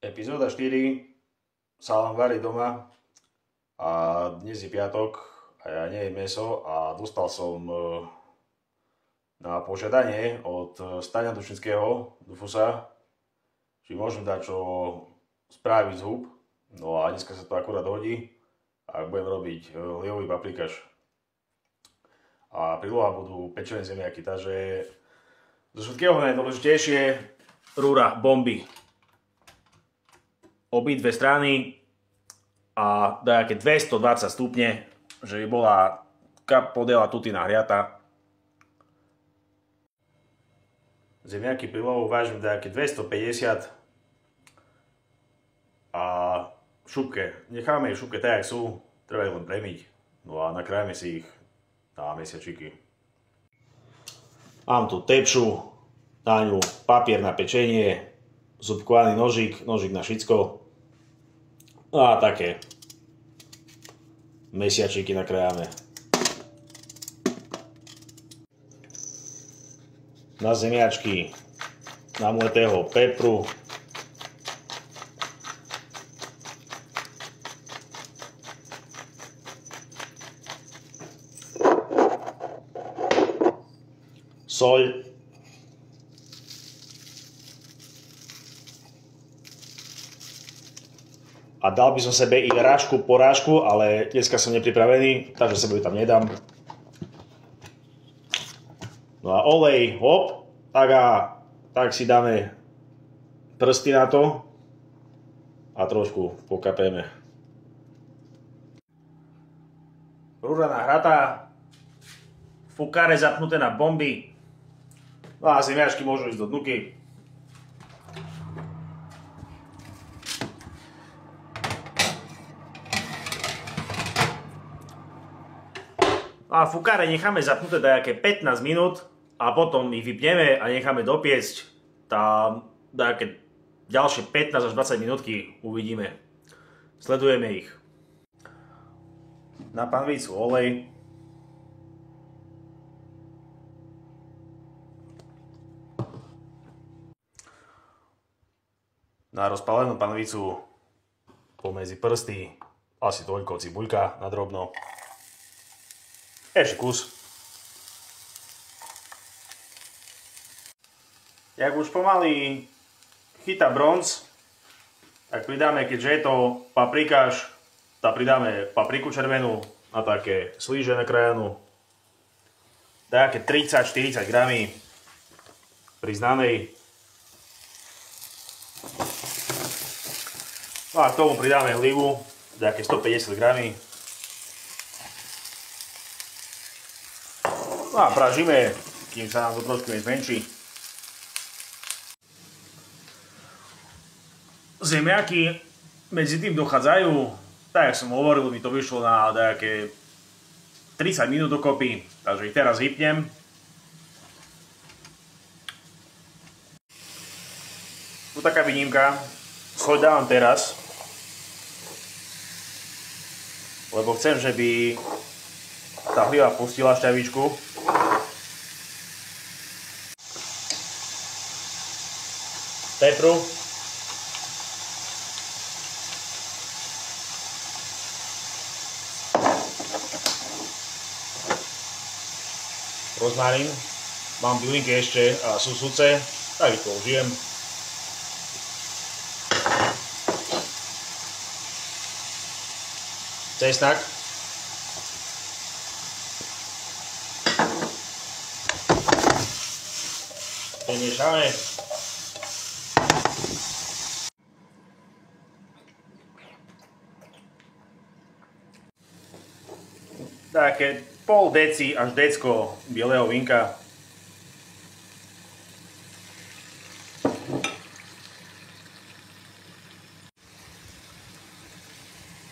Epizóda 4 sa vám varí doma a dnes je piatok a ja nejem mäso a dostal som na požiadanie od Staňa Dušinského, Dufusa, či môžem dať čo spraviť z húb. No a dneska sa to akurát hodí a budem robiť hliový paprikaš. A príloha budú pečené zemiaky, takže zo všetkého najdôležitejšie rúra bomby. Obidve strany a dajaké 220 stupne, že by bola podela tutina hriata. Zemiaky prílohu vážim dajaké 250 a v šupke, necháme ich v šupke tak, jak sú, treba ich len premiť. No a nakrájame si ich na mesiačiky. Mám tu tepšu, na ňu papier na pečenie, zubkovaný nožík na šicko a také mesiačiky nakrájame. Na zemiačky namletého pepru, soľ, a dal by som sebe i rážku po rážku, ale dneska som nepripravený, takže sebe ju tam nedám. No a olej, hop, tak si dáme prsty na to a trošku pokapeme. Rúra nahratá, fukáre zapnuté na bomby, no a zemiačky môžu ísť do dnuky. A fukáre necháme zapnuté dajaké 15 minút a potom ich vypneme a necháme dopiecť dajaké ďalšie 15 až 20 minútky, uvidíme. Sledujeme ich. Na panvicu olej. Na rozpálenú panvicu pomedzi prsty asi toľko cibuľka na drobno. Ešte kus. Jak už pomaly chytá bronz, tak pridáme, keďže je to paprikaš, tak pridáme papriku červenú a také slíže nakrájanú. Také 30-40 gramy priznanej. No a k tomu pridáme hlivu, také 150 gramy. No a pražíme, kým sa nám to trošku nezmenší. Zemiaky medzi tým dochádzajú, tak jak som hovoril, mi to vyšlo na nejaké 30 minút dokopy, takže ich teraz vypnem. Tu taká výnimka, soľ dávam teraz, lebo chcem, že by tá hliva pustila šťavičku. Pepru. Rozmarín. Mám bylinky ešte a sú suce, tak ich použijem. Cesnak. Premiešame. Také pol deci až decko bieleho vínka.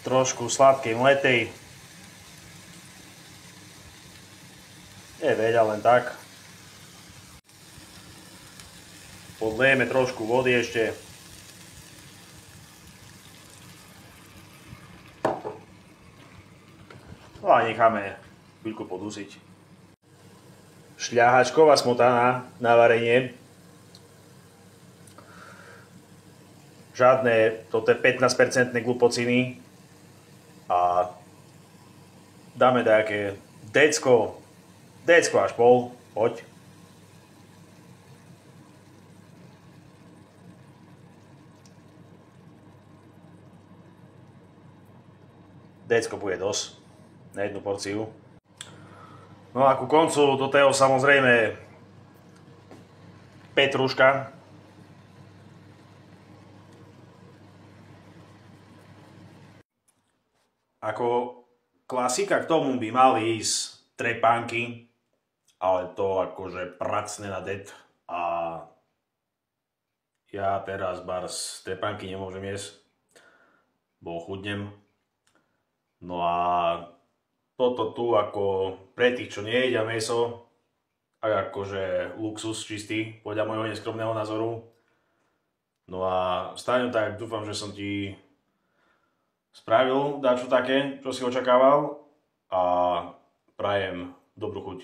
Trošku sladkej mletej. Nie veľa, len tak. Podlejeme trošku vody ešte. No a necháme chvíľku podusiť. Šľahačková smotana na varenie. Žiadne, toto je 15% glupociny a dáme nejaké decko až pol, poď. Decko bude dosť na jednu porciu. No a ku koncu do toho samozrejme petruška. Ako klasika k tomu by mali ísť trepánky, ale to akože pracne na det a ja teraz bars trepánky nemôžem jesť, bo chudnem. No a toto tu ako pre tých, čo nejedia mäso, a akože luxus čistý, podľa môjho neskromného názoru. No a Staňo, tak dúfam, že som ti spravil dačo také, čo si očakával a prajem dobrú chuť.